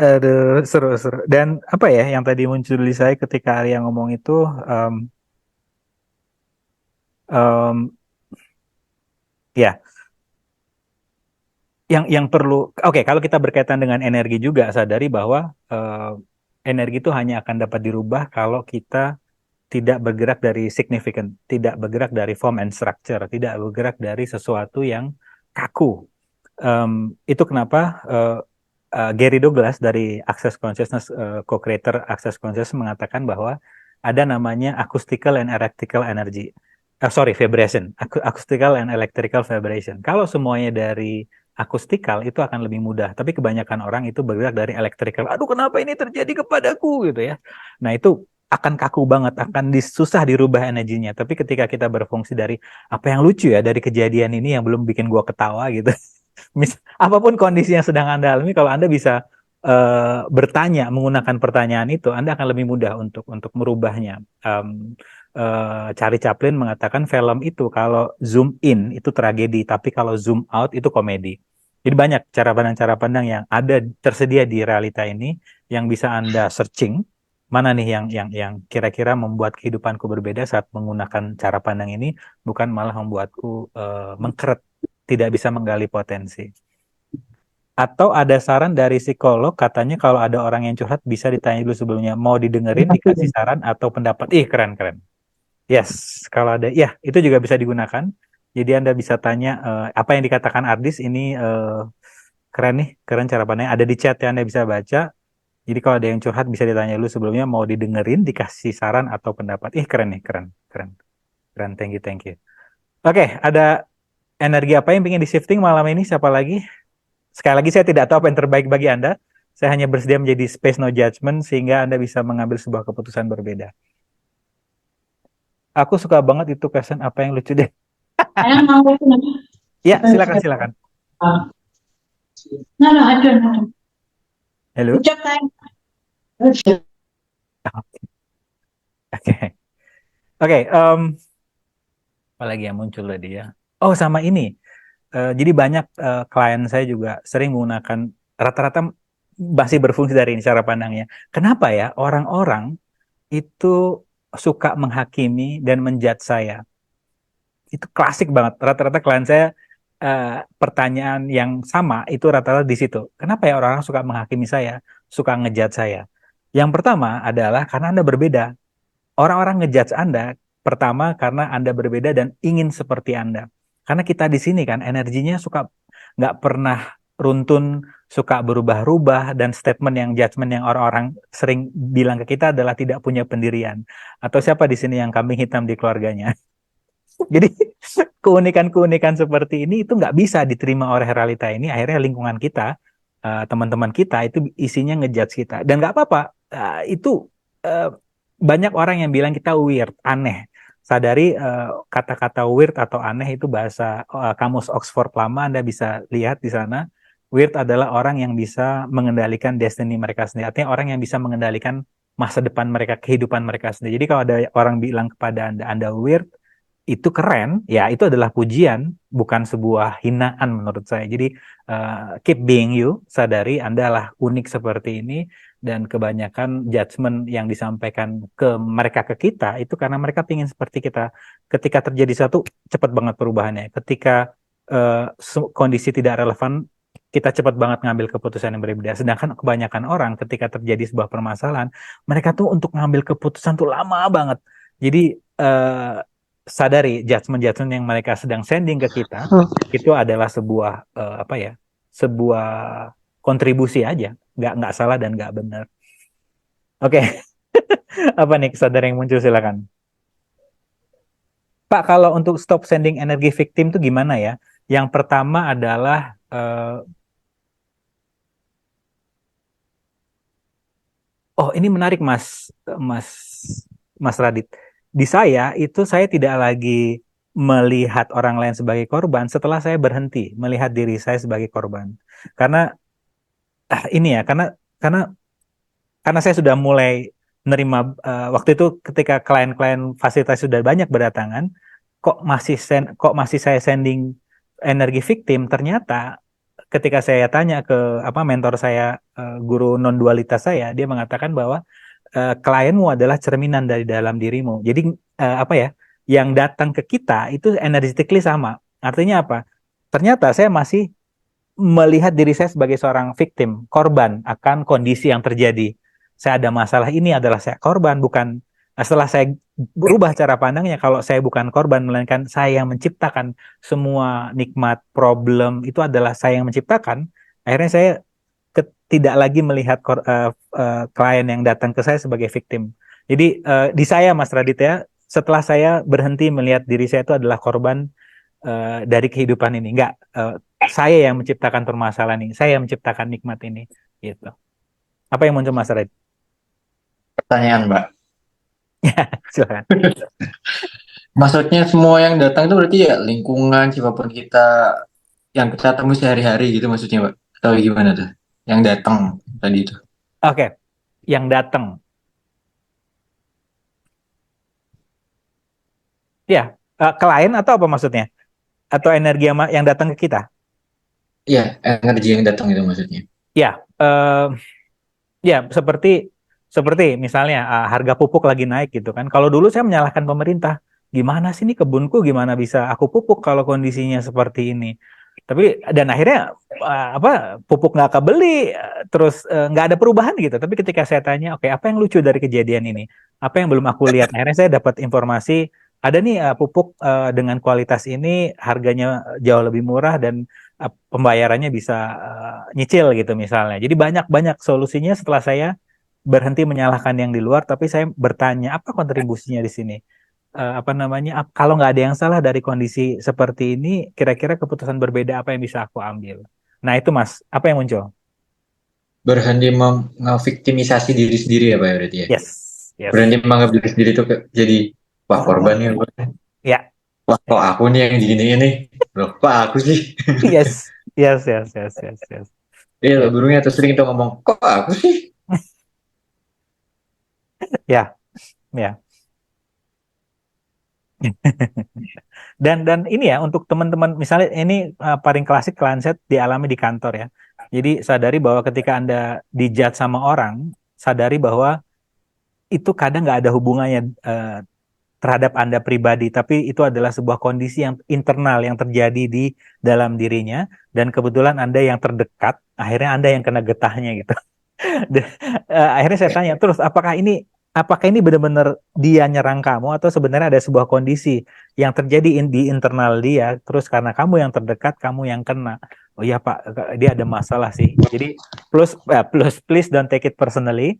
Aduh, seru-seru. Dan apa ya yang tadi muncul di saya ketika Arya ngomong itu, em, em, ya, yang perlu, oke, kalau kita berkaitan dengan energi juga, sadari bahwa energi itu hanya akan dapat dirubah kalau kita tidak bergerak dari significant, tidak bergerak dari form and structure, tidak bergerak dari sesuatu yang kaku. Itu kenapa Gary Douglas dari Access Consciousness, co-creator Access Consciousness mengatakan bahwa ada namanya acoustical and electrical energy. Sorry, vibration. Acoustical and electrical vibration. Kalau semuanya dari akustikal itu akan lebih mudah, tapi kebanyakan orang itu bergerak dari electrical. Aduh, kenapa ini terjadi kepadaku gitu ya. Nah, itu akan kaku banget, akan susah dirubah energinya. Tapi ketika kita berfungsi dari apa yang lucu ya dari kejadian ini yang belum bikin gua ketawa gitu. Apapun kondisi yang sedang Anda alami, kalau Anda bisa bertanya menggunakan pertanyaan itu, Anda akan lebih mudah untuk merubahnya. Charlie Chaplin mengatakan film itu kalau zoom in itu tragedi, tapi kalau zoom out itu komedi. Jadi banyak cara pandang yang ada tersedia di realita ini yang bisa Anda searching. Mana nih yang kira-kira membuat kehidupanku berbeda saat menggunakan cara pandang ini, bukan malah membuatku mengkeret, tidak bisa menggali potensi. Atau ada saran dari psikolog, katanya kalau ada orang yang curhat bisa ditanya dulu sebelumnya, mau didengerin, dikasih saran atau pendapat. Ih, keren-keren. Yes, kalau ada, ya itu juga bisa digunakan. Jadi Anda bisa tanya apa yang dikatakan Ardis ini keren nih, keren cara pandangnya. Ada di chat ya, Anda bisa baca. Jadi kalau ada yang curhat bisa ditanya dulu sebelumnya, mau didengerin, dikasih saran atau pendapat. Ih, keren nih, keren, keren, keren. Thank you, thank you. Oke, ada energi apa yang ingin di-shifting malam ini? Siapa lagi? Sekali lagi saya tidak tahu apa yang terbaik bagi Anda. Saya hanya bersedia menjadi space no judgment sehingga Anda bisa mengambil sebuah keputusan berbeda. Aku suka banget itu question apa yang lucu deh. I don't know. Ya, silakan silakan. No, no, I don't know. Halo. Ucap time. Okay. Oke. Oke, apa lagi yang muncul tadi ya? Oh, sama ini. Jadi banyak klien saya juga sering menggunakan rata-rata masih berfungsi dari ini cara pandangnya. Kenapa ya orang-orang itu suka menghakimi dan menjudge saya? Itu klasik banget. Rata-rata klien saya pertanyaan yang sama itu rata-rata di situ. Kenapa ya orang-orang suka menghakimi saya, suka ngejudge saya? Yang pertama adalah karena Anda berbeda. Orang-orang ngejudge Anda pertama karena Anda berbeda dan ingin seperti Anda. Karena kita di sini kan energinya suka nggak pernah runtun, suka berubah-ubah, dan statement yang judgment yang orang-orang sering bilang ke kita adalah tidak punya pendirian. Atau siapa di sini yang kambing hitam di keluarganya? Jadi keunikan-keunikan seperti ini itu nggak bisa diterima oleh realita ini. Akhirnya lingkungan kita, teman-teman kita itu isinya ngejudge kita. Dan nggak apa-apa. Itu eh, banyak orang yang bilang kita weird, aneh. Sadari kata-kata weird atau aneh itu bahasa kamus Oxford lama. Anda bisa lihat di sana. Weird adalah orang yang bisa mengendalikan destiny mereka sendiri. Artinya orang yang bisa mengendalikan masa depan mereka, kehidupan mereka sendiri. Jadi kalau ada orang bilang kepada Anda, Anda weird, itu keren, ya itu adalah pujian, bukan sebuah hinaan menurut saya. Jadi keep being you, sadari Anda lah unik seperti ini, dan kebanyakan judgement yang disampaikan ke mereka ke kita itu karena mereka ingin seperti kita. Ketika terjadi satu, cepat banget perubahannya. Ketika kondisi tidak relevan, kita cepat banget ngambil keputusan yang berbeda. Sedangkan kebanyakan orang ketika terjadi sebuah permasalahan, mereka tuh untuk ngambil keputusan tuh lama banget. Jadi eh, sadari judgement-judgement yang mereka sedang sending ke kita itu adalah sebuah apa ya, sebuah kontribusi aja, nggak salah dan nggak benar. Oke. Apa nih kesadaran yang muncul, silakan Pak. Kalau untuk stop sending energi victim itu gimana ya? Yang pertama adalah oh ini menarik Mas Mas Radit. Di saya itu saya tidak lagi melihat orang lain sebagai korban setelah saya berhenti melihat diri saya sebagai korban. Karena ini ya, karena karena saya sudah mulai menerima waktu itu ketika klien-klien fasilitas sudah banyak berdatangan, kok masih saya sending energi victim, ternyata ketika saya tanya ke mentor saya, guru non dualitas saya, dia mengatakan bahwa klienmu adalah cerminan dari dalam dirimu. Jadi yang datang ke kita itu energetically sama. Artinya apa? Ternyata saya masih melihat diri saya sebagai seorang victim, korban akan kondisi yang terjadi. Saya ada masalah ini adalah saya korban, bukan setelah saya berubah cara pandangnya, kalau saya bukan korban, melainkan saya yang menciptakan semua nikmat, problem, itu adalah saya yang menciptakan, akhirnya saya tidak lagi melihat klien yang datang ke saya sebagai victim. Jadi di saya, Mas Raditya, setelah saya berhenti melihat diri saya itu adalah korban dari kehidupan ini. Enggak, saya yang menciptakan permasalahan ini, saya yang menciptakan nikmat ini, gitu. Apa yang muncul Mas Red? Pertanyaan, Mbak. Silakan. Maksudnya semua yang datang itu berarti ya lingkungan, siapapun kita yang kita temui sehari-hari gitu maksudnya, Mbak? Atau gimana tuh? Yang datang tadi itu. Oke, yang datang. Ya, klien atau apa maksudnya? Atau energi yang datang ke kita? Iya, energi yang datang itu maksudnya. Ya, ya seperti misalnya harga pupuk lagi naik gitu kan. Kalau dulu saya menyalahkan pemerintah, gimana sih nih kebunku, gimana bisa aku pupuk kalau kondisinya seperti ini. Tapi dan akhirnya pupuk nggak kebeli, terus nggak ada perubahan gitu. Tapi ketika saya tanya, oke, apa yang lucu dari kejadian ini? Apa yang belum aku lihat? Akhirnya saya dapat informasi ada nih pupuk dengan kualitas ini harganya jauh lebih murah dan pembayarannya bisa nyicil gitu misalnya. Jadi banyak solusinya setelah saya berhenti menyalahkan yang di luar, tapi saya bertanya apa kontribusinya di sini. Kalau nggak ada yang salah dari kondisi seperti ini, kira-kira keputusan berbeda apa yang bisa aku ambil? Nah itu Mas, apa yang muncul? Berhenti mengviktimisasi diri sendiri ya, Pak, ya, berarti ya? Yes, yes. Berhenti menganggap diri sendiri itu jadi, wah korban nih. Ya. Wah, kok aku nih yang gini ini? Loh, kok aku sih? Yes, yes. Iya, gurunya tuh sering tuh ngomong, kok aku sih? Ya, ya. Dan ini ya untuk teman-teman misalnya ini paling klasik klien set dialami di kantor ya. Jadi sadari bahwa ketika Anda dijudge sama orang, sadari bahwa itu kadang nggak ada hubungannya terhadap Anda pribadi, tapi itu adalah sebuah kondisi yang internal yang terjadi di dalam dirinya dan kebetulan Anda yang terdekat, akhirnya Anda yang kena getahnya gitu. Akhirnya saya tanya terus apakah ini benar-benar dia nyerang kamu atau sebenarnya ada sebuah kondisi yang terjadi di internal dia, terus karena kamu yang terdekat kamu yang kena. Oh iya Pak, dia ada masalah sih. Jadi plus please don't take it personally.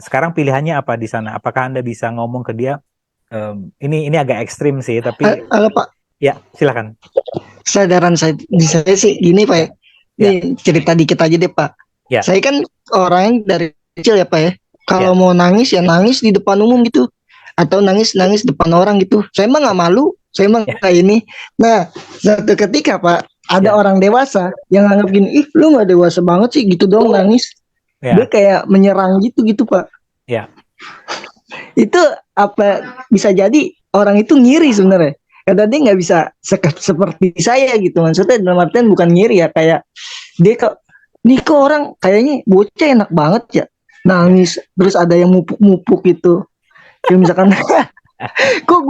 Sekarang pilihannya apa di sana? Apakah Anda bisa ngomong ke dia? Ini agak ekstrim sih, tapi Halo Pak, ya silakan. kesadaran saya sih gini Pak ya. Ini cerita dikit aja deh Pak. Ya. Saya kan orang yang dari kecil ya Pak ya. Kalau Ya. mau nangis ya nangis di depan umum gitu. Atau nangis depan orang gitu. Saya emang nggak malu. Saya emang Ya. kayak ini. Nah, suatu ketika Pak, ada Ya. orang dewasa yang nganggap gini, ih lu nggak dewasa banget sih gitu dong nangis. Ya. Dia kayak menyerang gitu Pak. Ya. Itu apa bisa jadi orang itu ngiri sebenarnya. Karena dia nggak bisa seperti saya gitu. Maksudnya dalam artian bukan ngiri ya, kayak dia nih kok orang kayaknya bocah enak banget ya nangis terus ada yang mupuk gitu. Kayak misalkan kok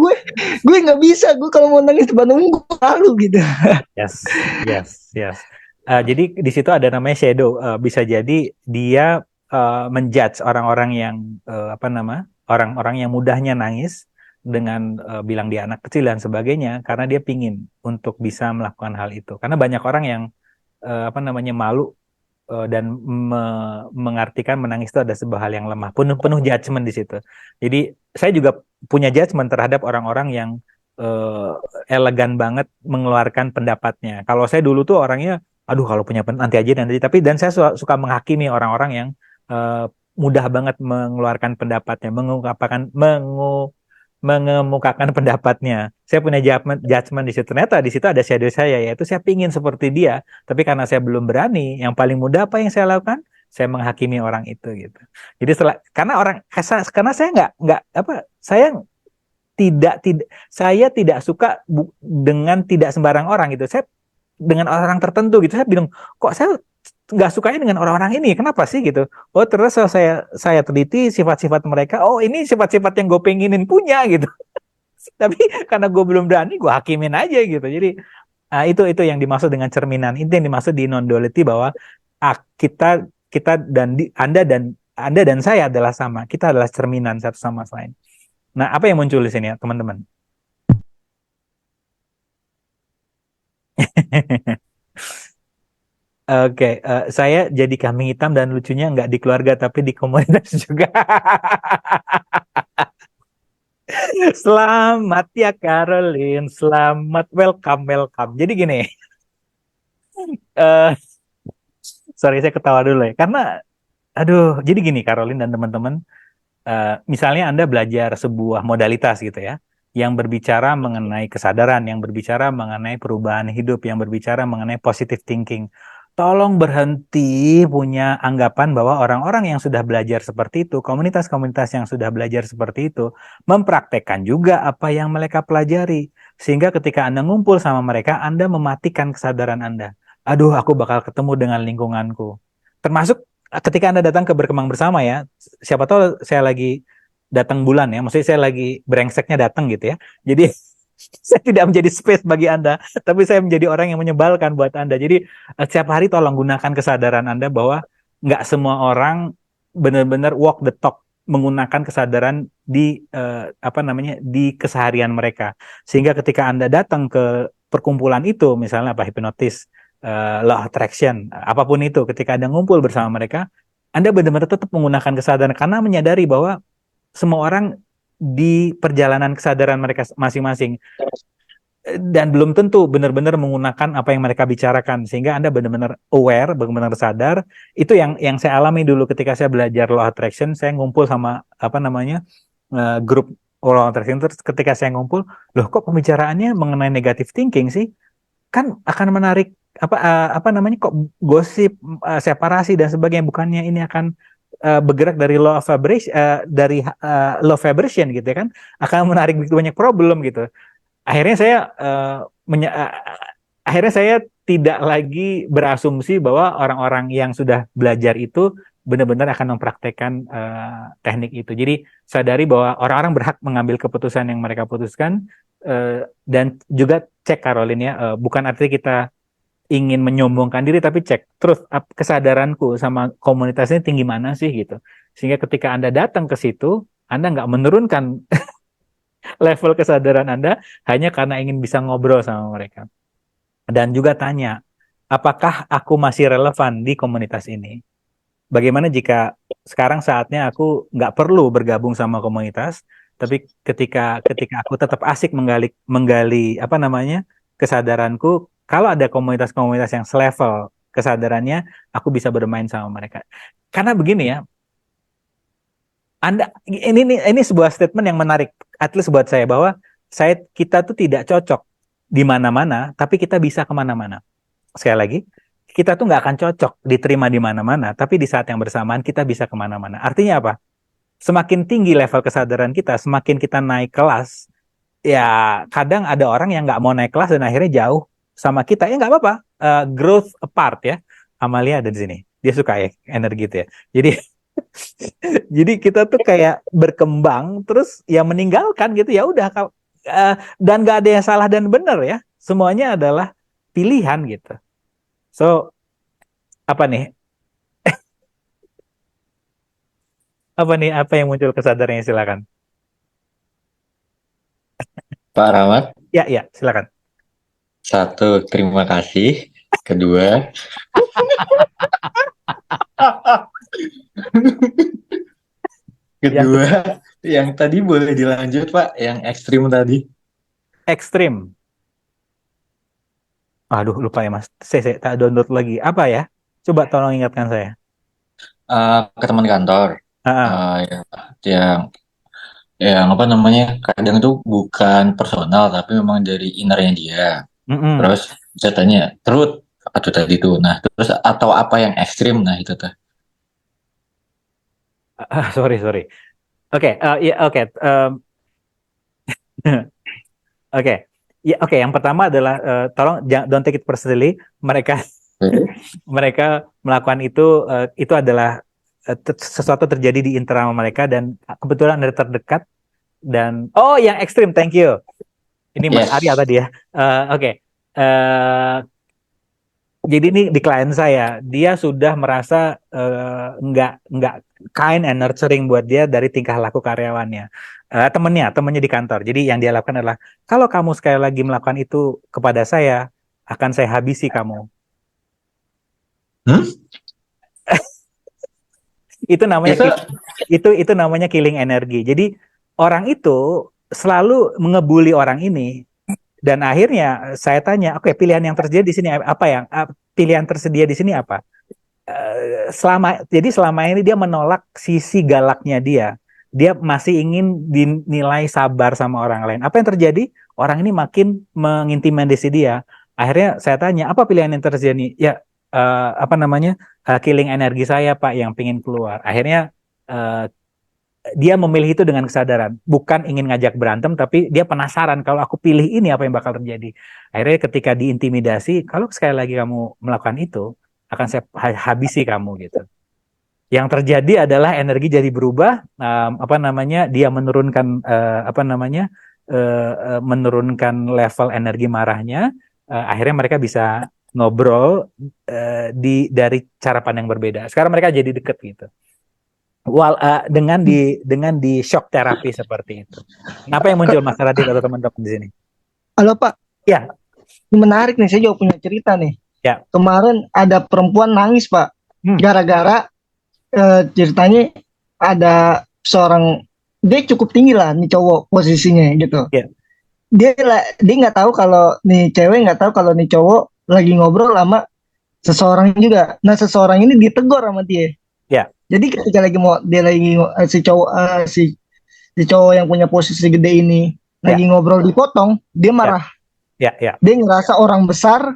gue nggak bisa, gue kalau mau nangis depan umum gue malu gitu. Yes. Jadi di situ ada namanya shadow. Bisa jadi dia menjudge orang-orang yang orang-orang yang mudahnya nangis dengan bilang dia anak kecil dan sebagainya karena dia pingin untuk bisa melakukan hal itu. Karena banyak orang yang malu dan mengartikan menangis itu ada sebuah hal yang lemah, penuh judgement di situ. Jadi saya juga punya judgement terhadap orang-orang yang elegan banget mengeluarkan pendapatnya. Kalau saya dulu tuh orangnya, aduh kalau punya nanti aja, tapi dan saya suka menghakimi orang-orang yang mudah banget mengeluarkan pendapatnya, mengemukakan pendapatnya. Saya punya judgement di situ. Ternyata di situ ada shadow saya, yaitu saya pingin seperti dia, tapi karena saya belum berani, yang paling mudah apa yang saya lakukan? Saya menghakimi orang itu gitu. Jadi karena saya saya tidak suka dengan tidak sembarang orang gitu. Saya dengan orang tertentu gitu. Saya bilang, kok saya nggak sukanya dengan orang-orang ini, kenapa sih gitu? Oh terus saya teliti sifat-sifat mereka. Oh ini sifat-sifat yang gue pengenin punya gitu. Tapi karena gue belum berani, gue hakimin aja gitu. Jadi itu yang dimaksud dengan cerminan. Itu yang dimaksud di non duality bahwa kita kita Anda dan saya adalah sama. Kita adalah cerminan satu sama lain. Nah, apa yang muncul di sini ya, teman-teman? Oke, saya jadi kambing hitam dan lucunya nggak di keluarga tapi di komunitas juga. Selamat ya Caroline, selamat welcome welcome. Jadi gini, eh sorry saya ketawa dulu ya, karena aduh, jadi gini Caroline dan teman-teman, misalnya Anda belajar sebuah modalitas gitu ya, yang berbicara mengenai kesadaran, yang berbicara mengenai perubahan hidup, yang berbicara mengenai positive thinking. Tolong berhenti punya anggapan bahwa orang-orang yang sudah belajar seperti itu, komunitas-komunitas yang sudah belajar seperti itu, mempraktekkan juga apa yang mereka pelajari. Sehingga ketika Anda ngumpul sama mereka, Anda mematikan kesadaran Anda. Aduh, aku bakal ketemu dengan lingkunganku. Termasuk ketika Anda datang ke berkembang bersama ya, siapa tahu saya lagi datang bulan ya, maksudnya saya lagi brengseknya datang gitu ya. Jadi saya tidak menjadi space bagi Anda, tapi saya menjadi orang yang menyebalkan buat Anda. Jadi setiap hari tolong gunakan kesadaran Anda bahwa nggak semua orang benar-benar walk the talk menggunakan kesadaran di apa namanya di keseharian mereka. Sehingga ketika Anda datang ke perkumpulan itu, misalnya apa hipnotis, law of attraction, apapun itu, ketika Anda ngumpul bersama mereka, Anda benar-benar tetap menggunakan kesadaran karena menyadari bahwa semua orang di perjalanan kesadaran mereka masing-masing dan belum tentu benar-benar menggunakan apa yang mereka bicarakan sehingga Anda benar-benar aware, benar-benar sadar. Itu yang saya alami dulu ketika saya belajar law of attraction. Saya ngumpul sama apa namanya grup law of attraction, terus ketika saya ngumpul, loh kok pembicaraannya mengenai negative thinking sih? Kan akan menarik apa namanya kok gosip, separasi dan sebagainya, bukannya ini akan bergerak dari law of vibration, law of vibration gitu ya kan, akan menarik begitu banyak problem gitu. Akhirnya saya akhirnya saya tidak lagi berasumsi bahwa orang-orang yang sudah belajar itu benar-benar akan mempraktekkan teknik itu. Jadi sadari bahwa orang-orang berhak mengambil keputusan yang mereka putuskan, dan juga cek Caroline ya, bukan artinya kita ingin menyombongkan diri, tapi cek terus kesadaranku sama komunitas ini tinggi mana sih gitu. Sehingga ketika Anda datang ke situ, Anda nggak menurunkan level kesadaran Anda hanya karena ingin bisa ngobrol sama mereka. Dan juga tanya, apakah aku masih relevan di komunitas ini? Bagaimana jika sekarang saatnya aku nggak perlu bergabung sama komunitas, tapi ketika aku tetap asik menggali apa namanya kesadaranku, kalau ada komunitas-komunitas yang selevel kesadarannya, aku bisa bermain sama mereka. Karena begini ya, ini sebuah statement yang menarik, at least buat saya, bahwa kita tuh tidak cocok di mana-mana, tapi kita bisa kemana-mana. Sekali lagi, kita tuh nggak akan cocok diterima di mana-mana, tapi di saat yang bersamaan kita bisa kemana-mana. Artinya apa? Semakin tinggi level kesadaran kita, semakin kita naik kelas, ya kadang ada orang yang nggak mau naik kelas dan akhirnya jauh sama kita. Ya nggak apa-apa, growth apart ya. Amalia ada di sini, dia suka ya energi itu ya. Jadi jadi kita tuh kayak berkembang terus ya meninggalkan gitu ya udah, dan nggak ada yang salah dan benar ya. Semuanya adalah pilihan gitu. So apa nih? Apa yang muncul kesadarannya, silakan. Pak Rahmat, Ya, ya, silakan. satu, terima kasih. Kedua, Yang kedua, yang tadi boleh dilanjut Pak, yang ekstrim tadi. ekstrim. Aduh, lupa ya, Mas. Saya tak download lagi. Apa ya? Coba tolong ingatkan saya. Ke teman kantor, Ah, ah. ya, yang yang apa namanya, kadang itu bukan personal tapi memang dari innernya dia. Mm-mm. Terus saya tanya, terus atau tadi itu, nah terus atau apa yang ekstrim, nah itu tuh. Sorry, sorry. Oke, ya, oke. Oke. Ya, oke. Yang pertama adalah tolong don't take it personally. Mereka mereka melakukan itu adalah sesuatu terjadi di internal mereka dan kebetulan ada terdekat dan yang ekstrim. Thank you. Ini Mas Arya Yes. tadi ya. Oke. Eh, jadi ini di klien saya, dia sudah merasa nggak kind and nurturing buat dia dari tingkah laku karyawannya, temennya di kantor. Jadi yang dia lakukan adalah, kalau kamu sekali lagi melakukan itu kepada saya, akan saya habisi kamu. Hmm? Itu namanya Itu namanya killing energi. Jadi orang itu selalu mengebuli orang ini. Dan akhirnya saya tanya, oke, pilihan yang tersedia di sini apa pilihan tersedia di sini apa? Selama ini dia menolak sisi galaknya dia. Dia masih ingin dinilai sabar sama orang lain. Apa yang terjadi? Orang ini makin mengintimidasi dia. Akhirnya saya tanya, apa pilihan yang terjadi? Ya, killing energi saya, Pak, yang pingin keluar. Akhirnya uh, dia memilih itu dengan kesadaran, bukan ingin ngajak berantem, tapi dia penasaran kalau aku pilih ini apa yang bakal terjadi. Akhirnya ketika diintimidasi, kalau sekali lagi kamu melakukan itu, akan saya habisi kamu gitu. Yang terjadi adalah energi jadi berubah, dia menurunkan menurunkan level energi marahnya. Akhirnya mereka bisa ngobrol dari cara pandang berbeda. Sekarang mereka jadi deket gitu. Dengan di shock terapi seperti itu. Kenapa yang muncul Mas Radit atau teman-teman di sini? Halo Pak, Ya, ini menarik nih, saya juga punya cerita nih. ya. Kemarin ada perempuan nangis Pak, Hmm. gara-gara ceritanya ada seorang, dia cukup tinggi lah nih cowok posisinya gitu. Ya. Dia nggak tahu kalau nih cewek nggak tahu kalau nih cowok lagi ngobrol sama seseorang juga. Nah seseorang ini ditegur sama dia. Ya. Jadi ketika si cowok yang punya posisi gede ini lagi ngobrol dipotong, dia marah. Ya. Dia ngerasa orang besar,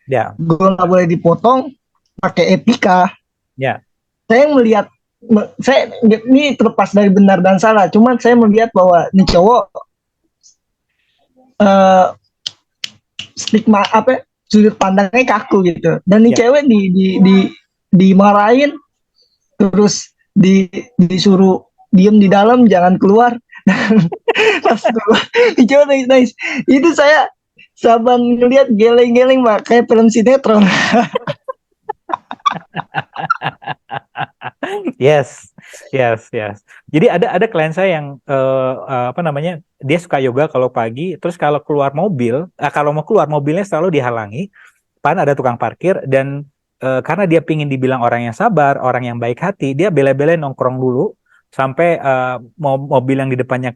Ya. gue nggak boleh dipotong, pakai etika. Ya. Saya melihat, ini terlepas dari benar dan salah, cuman saya melihat bahwa nih cowok stigma sudut pandangnya kaku gitu, dan nih cewek dimarahin, terus disuruh diem di dalam, jangan keluar. Pas keluar, nih cowok nangis. Itu saya saban ngeliat geleng-geleng Pak, kayak film sinetron. Yes. Jadi ada klien saya yang dia suka yoga kalau pagi, terus kalau mau keluar mobilnya selalu dihalangi, ada tukang parkir, dan karena dia pingin dibilang orang yang sabar, orang yang baik hati, dia bela-belain nongkrong dulu sampai mobil yang di depannya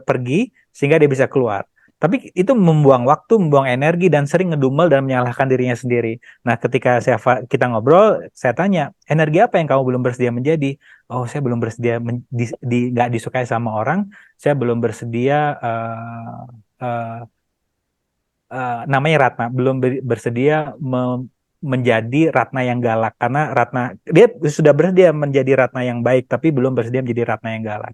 pergi, sehingga dia bisa keluar. Tapi itu membuang waktu, membuang energi, dan sering ngedumel dan menyalahkan dirinya sendiri. Nah, ketika kita ngobrol, saya tanya, energi apa yang kamu belum bersedia menjadi? Oh, saya belum bersedia nggak disukai sama orang. Saya belum bersedia, namanya Ratna, belum bersedia menjadi Ratna yang galak. Karena dia sudah bersedia menjadi Ratna yang baik, tapi belum bersedia menjadi Ratna yang galak.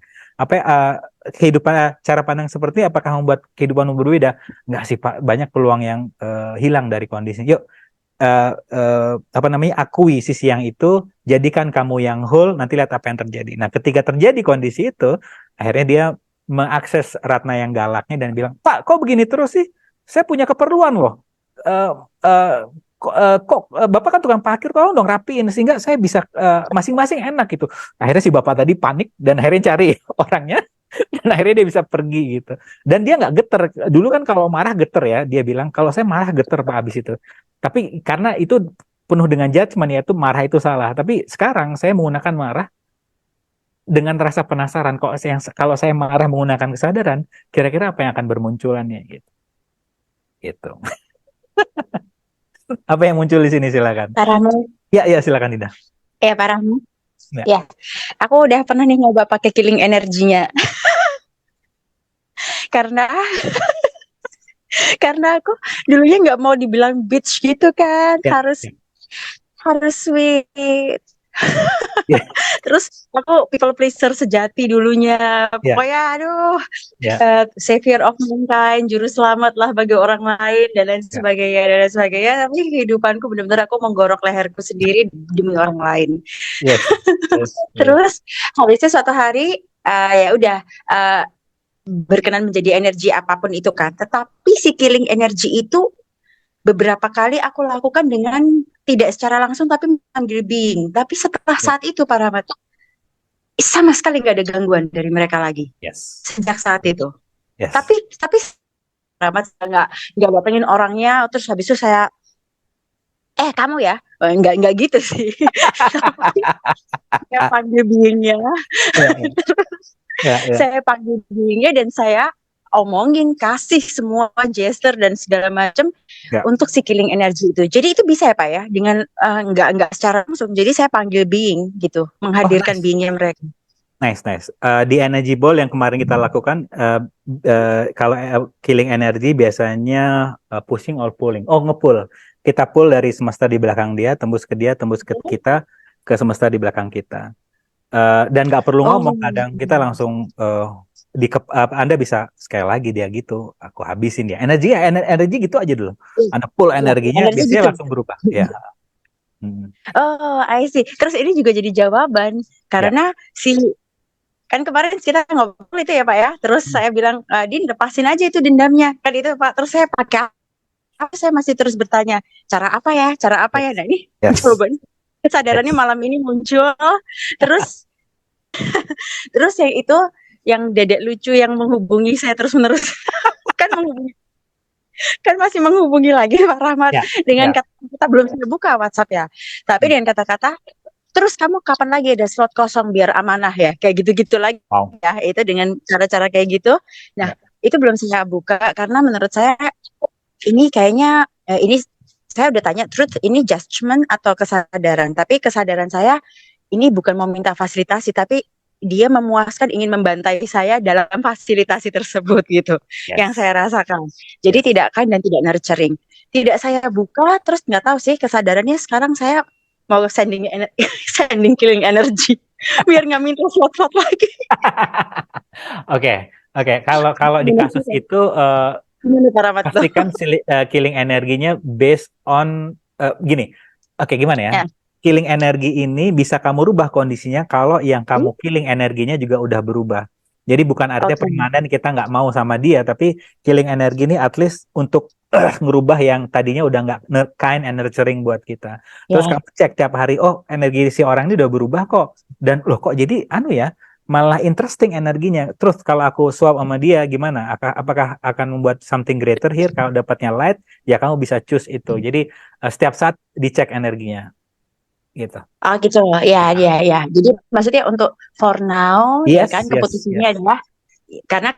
Kehidupan, cara pandang seperti apakah membuat kehidupanmu berbeda? Enggak sih Pak, banyak peluang yang hilang dari kondisi. Yuk, akui sisi yang itu, jadikan kamu yang whole, nanti lihat apa yang terjadi. Nah, ketika terjadi kondisi itu, akhirnya dia mengakses Ratna yang galaknya dan bilang, Pak, kok begini terus sih? Saya punya keperluan loh. Bapak kan tukang parkir, tolong dong rapiin sehingga saya bisa masing-masing enak gitu. Akhirnya si bapak tadi panik dan akhirnya cari orangnya, dan akhirnya dia bisa pergi gitu. Dan dia nggak geter. Dulu kan kalau marah geter ya, dia bilang kalau saya marah geter Pak habis itu. Tapi karena itu penuh dengan judgement, yaitu marah itu salah. Tapi sekarang saya menggunakan marah dengan rasa penasaran. Kalau saya marah menggunakan kesadaran, kira-kira apa yang akan bermunculan ya gitu. Gitu. Apa yang muncul di sini, silakan. Pak Rahmu. Ya, silakan Dinda. Ya, Pak Rahmu. Ya. Ya, aku udah pernah nih nyoba pakai killing energinya. karena aku dulunya nggak mau dibilang bitch gitu kan, harus sweet, Ya, Terus aku people pleaser sejati dulunya. ya, Pokoknya aduh, ya, savior of mankind, juru selamat lah bagi orang lain dan lain ya. sebagainya dan lain sebagainya. Tapi kehidupanku benar-benar aku menggorok leherku sendiri demi orang lain. Yes, yes, yes. Terus habisnya suatu hari ya udah berkenan menjadi energi apapun itu kan. Tetapi si killing energi itu beberapa kali aku lakukan dengan tidak secara langsung tapi memanggil being. Tapi setelah Ya, saat itu Pak Rahmat sama sekali nggak ada gangguan dari mereka lagi yes, sejak saat itu. yes. Tapi Rahmat nggak datengin orangnya terus habis itu saya kamu ya. Nggak gitu sih. Tapi saya panggil beingnya, Ya, ya, ya, saya panggil beingnya dan saya omongin kasih semua gesture dan segala macam ya. untuk si killing energy itu. Jadi itu bisa ya Pak ya dengan nggak secara langsung. Jadi saya panggil being gitu, Oh, menghadirkan nice. beingnya mereka. Nice, nice. Di Energy Ball yang kemarin kita lakukan, kalau killing energy biasanya pushing or pulling. Oh, nge-pull. Kita pull dari semesta di belakang dia, tembus ke dia, tembus ke kita, ke semesta di belakang kita. Dan nggak perlu Oh, ngomong, kadang kita langsung Anda bisa sekali lagi dia gitu, aku habisin dia. Energi gitu aja dulu. Anda pull iya, energinya, energi biasanya gitu. langsung berubah. Ya. Hmm. Oh, I see. Terus ini juga jadi jawaban Ya. karena kan kemarin kita ngobrol itu ya Pak ya. Terus saya bilang, Din lepasin aja itu dendamnya. Kan itu Pak. Terus saya pakai apa? Saya masih terus bertanya, cara apa ya? Cara apa ya? Nah ini Yes. jawaban kesadarannya Yes. malam ini muncul. Terus yang itu yang dedek lucu yang menghubungi saya terus-menerus kan masih menghubungi lagi Pak Rahmat Ya. dengan Ya. kata-kata belum saya buka WhatsApp ya. Tapi dengan kata-kata terus kamu kapan lagi ada slot kosong biar amanah ya kayak gitu-gitu lagi Wow. ya itu dengan cara-cara kayak gitu. Nah itu belum saya buka karena menurut saya ini kayaknya ini saya udah tanya truth ini judgment atau kesadaran. Tapi kesadaran saya ini bukan mau minta fasilitasi tapi dia memuaskan ingin membantai saya dalam fasilitasi tersebut gitu Yes. yang saya rasakan. Jadi tidak kind dan tidak nurturing. Tidak saya buka terus nggak tahu sih kesadarannya sekarang saya mau sending killing energy biar nggak minta slot lagi. Oke. Kalau di kasus itu Gimana Pak Rahmat tuh? pastikan killing energinya based on gini. Oke, gimana ya? Ya. Killing energi ini bisa kamu rubah kondisinya kalau yang kamu killing energinya juga udah berubah. Jadi bukan artinya Oke. permanen kita nggak mau sama dia, tapi killing energi ini at least untuk ngerubah yang tadinya udah nggak kind and nurturing buat kita. Terus Ya. kamu cek tiap hari, oh energi si orang ini udah berubah kok. Dan loh kok jadi malah interesting energinya. Terus kalau aku swap sama dia gimana? Apakah akan membuat something greater here? Kalau dapatnya light, ya kamu bisa choose itu. Jadi setiap saat dicek energinya. Gitu. Oh gitu loh, ya. Jadi maksudnya untuk for now, ya Yes, kan yes, keputusannya yes. adalah karena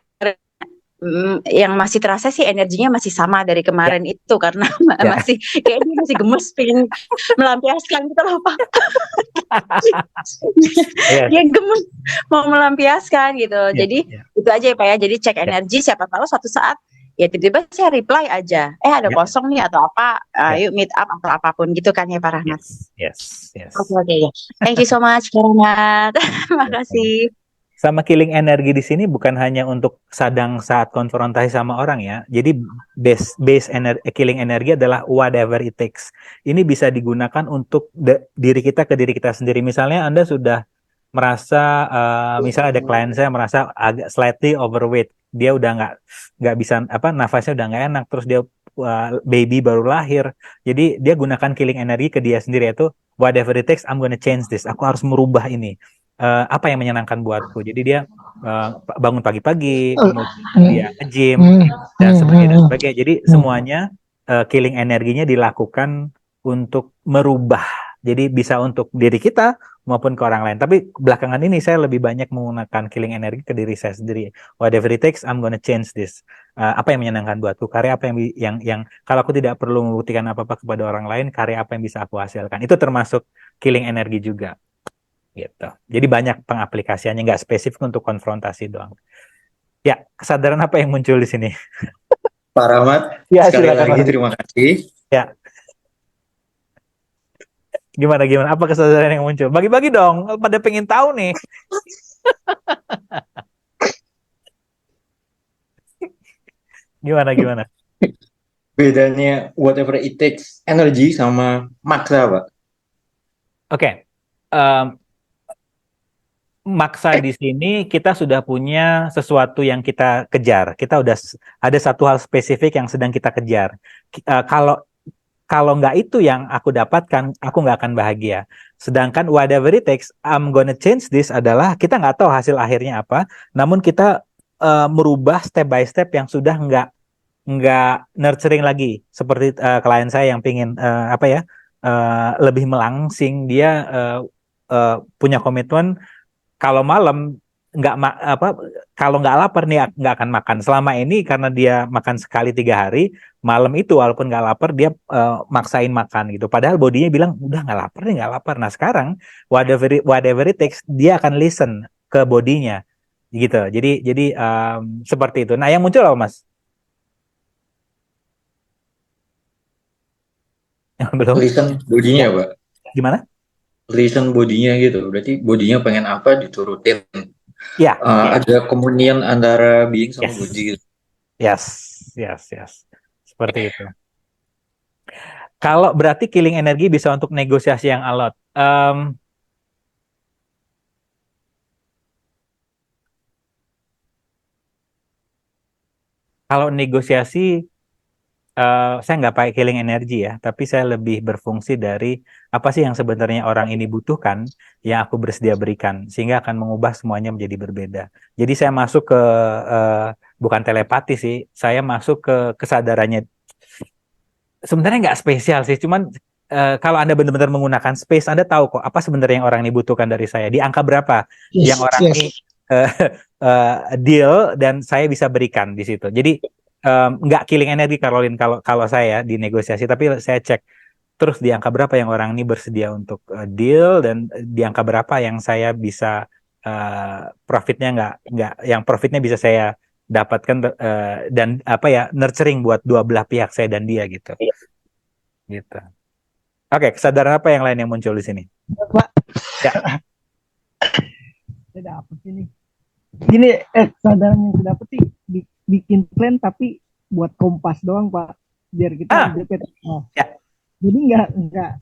yang masih terasa sih energinya masih sama dari kemarin itu karena Ya. masih kayak dia masih gemes pengen melampiaskan gitu loh Pak. Yes. Dia gemes mau melampiaskan gitu. Ya, Jadi ya. itu aja ya Pak ya. Jadi cek energi siapa tahu suatu saat ya tiba-tiba saya reply aja. Ada Ya. kosong nih atau apa? Ya. Yuk meet up atau apapun gitu kan ya Pak Rahmat. Yes. Oke ya. Thank you so much Pak Rahmat. Terima kasih. Sama killing energi di sini bukan hanya untuk sadang saat konfrontasi sama orang ya. Jadi killing energi adalah whatever it takes. Ini bisa digunakan untuk diri kita ke diri kita sendiri. Misalnya Anda sudah merasa, misalnya ada klien saya merasa agak slightly overweight. Dia udah nggak bisa nafasnya udah nggak enak. Terus dia baby baru lahir. Jadi dia gunakan killing energi ke dia sendiri, yaitu whatever it takes, I'm gonna change this. Aku harus merubah ini. Apa yang menyenangkan buatku. Jadi dia bangun pagi-pagi, kemudian dia nge-gym dan sebagainya. Jadi semuanya killing energinya dilakukan untuk merubah. Jadi bisa untuk diri kita maupun ke orang lain. Tapi belakangan ini saya lebih banyak menggunakan killing energi ke diri saya sendiri. Whatever it takes, I'm gonna change this. Apa yang menyenangkan buatku? Karya apa yang kalau aku tidak perlu membuktikan apa-apa kepada orang lain, karya apa yang bisa aku hasilkan? Itu termasuk killing energi juga. Gitu. Jadi banyak pengaplikasiannya, nggak spesifik untuk konfrontasi doang. Ya, kesadaran apa yang muncul di sini? Pak Rahmat, Ya, sekali silakan, lagi Mas. terima kasih. Ya. Gimana gimana? Apa kesadaran yang muncul? Bagi-bagi dong. Pada pengen tahu nih. Gimana gimana? Bedanya whatever it takes energi sama maksa, Pak. Oke. Em, maksa di sini kita sudah punya sesuatu yang kita kejar. Kita udah ada satu hal spesifik yang sedang kita kejar. Kalau kalau nggak itu yang aku dapatkan, aku nggak akan bahagia. Sedangkan whatever it takes, I'm gonna change this adalah kita nggak tahu hasil akhirnya apa, namun kita merubah step by step yang sudah nggak nurturing lagi. Seperti klien saya yang pingin apa ya lebih melangsing, dia punya komitmen kalau malam apa kalau nggak lapar nih nggak akan makan. Selama ini karena dia makan sekali 3 hari, malam itu walaupun nggak lapar dia maksain makan gitu. Padahal bodinya bilang udah nggak lapar nih nggak lapar. Nah sekarang whatever it takes dia akan listen ke bodinya gitu. Jadi seperti itu. Nah yang muncul apa Mas? Yang belum? Listen bodinya, Ya Pak. gimana? Listen bodinya gitu. Berarti bodinya pengen apa diturutin. Ya, ya. Ada komunian antara being sama Yes, body gitu. yes, yes, yes. Seperti itu. Kalau berarti killing energi bisa untuk negosiasi yang alot. Kalau negosiasi, saya nggak pakai killing energi ya, tapi saya lebih berfungsi dari apa sih yang sebenarnya orang ini butuhkan, yang aku bersedia berikan, sehingga akan mengubah semuanya menjadi berbeda. Jadi saya masuk ke, eh, bukan telepati sih, saya masuk ke kesadarannya. Sebenarnya nggak spesial sih, cuman kalau Anda benar-benar menggunakan space, Anda tahu kok apa sebenarnya yang orang ini butuhkan dari saya, di angka berapa yang Yes, orang yes. ini eh, deal dan saya bisa berikan di situ. Jadi nggak killing energi Caroline kalau kalau saya di negosiasi, tapi saya cek terus di angka berapa yang orang ini bersedia untuk deal dan di angka berapa yang saya bisa profitnya nggak yang profitnya bisa saya dapatkan dan apa ya nurturing buat dua belah pihak saya dan dia gitu. Gitu. Oke, kesadaran apa yang lain yang muncul di sini? Pak, Ya. saya dapet ini. Gini, kesadaran yang saya dapet sih bikin plan tapi buat kompas doang Pak, biar kita hidupnya. Ya. Jadi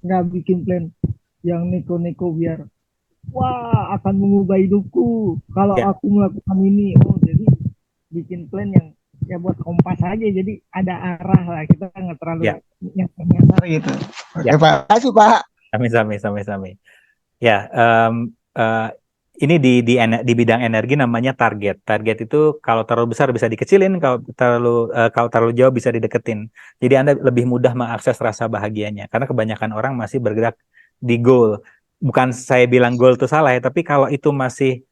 nggak bikin plan yang neko-neko biar wah akan mengubah hidupku kalau Ya. aku melakukan ini. Oh jadi bikin plan yang ya buat kompas aja, jadi ada arah lah, kita nggak terlalu Ya. nyasar gitu. Oke Ya. Pak, kasih Pak. Sami. Ya, ini di bidang energi namanya target. Target itu kalau terlalu besar bisa dikecilin, kalau terlalu jauh bisa dideketin. Jadi Anda lebih mudah mengakses rasa bahagianya. Karena kebanyakan orang masih bergerak di goal. Bukan saya bilang goal itu salah ya, tapi kalau itu masih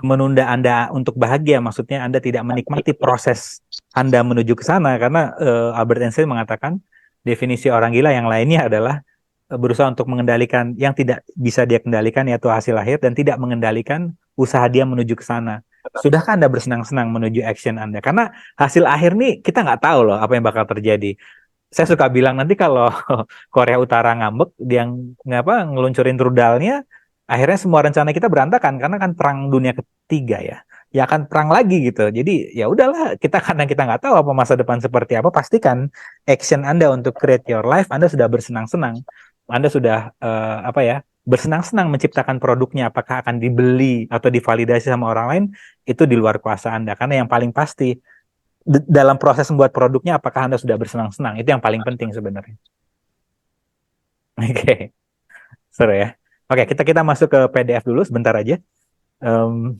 menunda Anda untuk bahagia, maksudnya Anda tidak menikmati proses Anda menuju ke sana. Karena Albert Einstein mengatakan definisi orang gila yang lainnya adalah berusaha untuk mengendalikan yang tidak bisa dia kendalikan yaitu hasil akhir dan tidak mengendalikan usaha dia menuju ke sana. Sudahkah Anda bersenang-senang menuju action Anda? Karena hasil akhir nih kita nggak tahu loh apa yang bakal terjadi. Saya suka bilang nanti kalau Korea Utara ngambek, dia ngapa ngeluncurin rudalnya, akhirnya semua rencana kita berantakan karena kan perang dunia ketiga ya. Ya akan perang lagi gitu. Jadi ya udahlah kita karena kita nggak tahu apa masa depan seperti apa, pastikan action Anda untuk create your life Anda sudah bersenang-senang. Anda sudah apa ya bersenang-senang menciptakan produknya, apakah akan dibeli atau divalidasi sama orang lain itu di luar kuasa Anda. Karena yang paling pasti dalam proses membuat produknya apakah Anda sudah bersenang-senang itu yang paling penting sebenarnya. Oke, seru ya. Oke, kita masuk ke PDF dulu sebentar aja.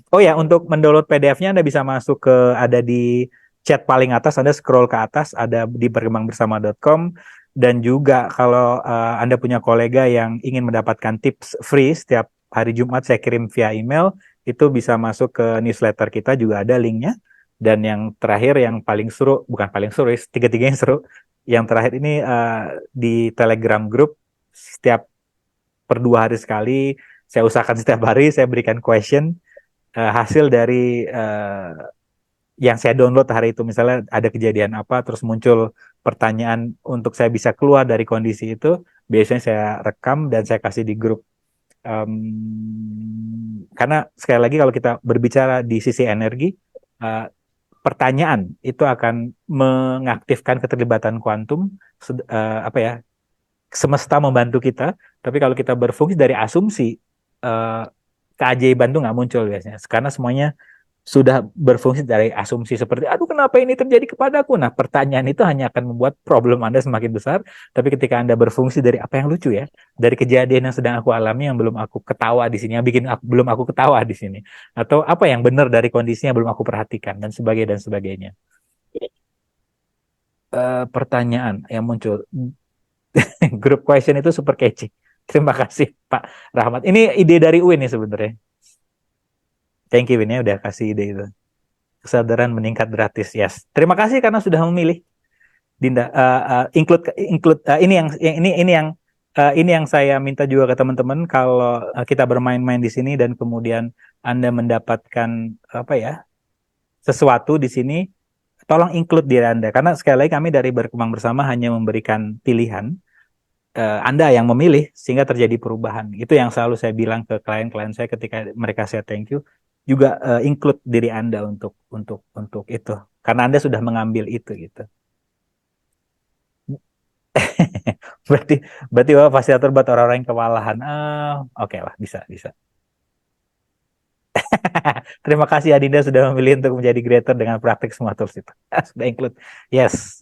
Oh ya, untuk mendownload PDF-nya Anda bisa masuk ke ada di chat paling atas, Anda scroll ke atas, ada di berkembangbersama.com. Dan juga kalau Anda punya kolega yang ingin mendapatkan tips free setiap hari Jumat saya kirim via email, itu bisa masuk ke newsletter kita, juga ada linknya. Dan yang terakhir yang paling seru, bukan paling seru, tiga-tiganya seru. Yang terakhir ini di Telegram group, setiap per 2 hari sekali, saya usahakan setiap hari saya berikan question hasil dari yang saya download hari itu, misalnya ada kejadian apa terus muncul pertanyaan untuk saya bisa keluar dari kondisi itu, biasanya saya rekam dan saya kasih di grup. Karena sekali lagi kalau kita berbicara di sisi energi, uh, pertanyaan itu akan mengaktifkan keterlibatan kuantum, apa ya, semesta membantu kita. Tapi kalau kita berfungsi dari asumsi, uh, keajaiban itu nggak muncul biasanya, karena semuanya sudah berfungsi dari asumsi seperti, aduh kenapa ini terjadi kepadaku? Nah, pertanyaan itu hanya akan membuat problem Anda semakin besar, tapi ketika Anda berfungsi dari apa yang lucu ya, dari kejadian yang sedang aku alami yang belum aku ketawa di sini, yang bikin belum aku ketawa di sini, atau apa yang benar dari kondisinya belum aku perhatikan, dan sebagainya, dan sebagainya. Pertanyaan yang muncul, group question itu super catchy. Terima kasih Pak Rahmat. Ini ide dari Uin nih sebenarnya. Thank you Win ya udah kasih ide itu. Kesadaran meningkat gratis, yes. Terima kasih karena sudah memilih, Dinda. Ini yang saya minta juga ke teman-teman, kalau kita bermain-main di sini dan kemudian Anda mendapatkan apa ya, sesuatu di sini, tolong include diri Anda, karena sekali lagi kami dari Berkembang Bersama hanya memberikan pilihan, Anda yang memilih sehingga terjadi perubahan. Itu yang selalu saya bilang ke klien-klien saya ketika mereka saya thank you, juga include diri Anda untuk itu, karena Anda sudah mengambil itu gitu. berarti berarti Bapak fasilitator buat orang-orang yang kewalahan. Oke lah, bisa. Terima kasih Adinda sudah memilih untuk menjadi creator dengan praktik semua tools itu. Sudah include. Yes.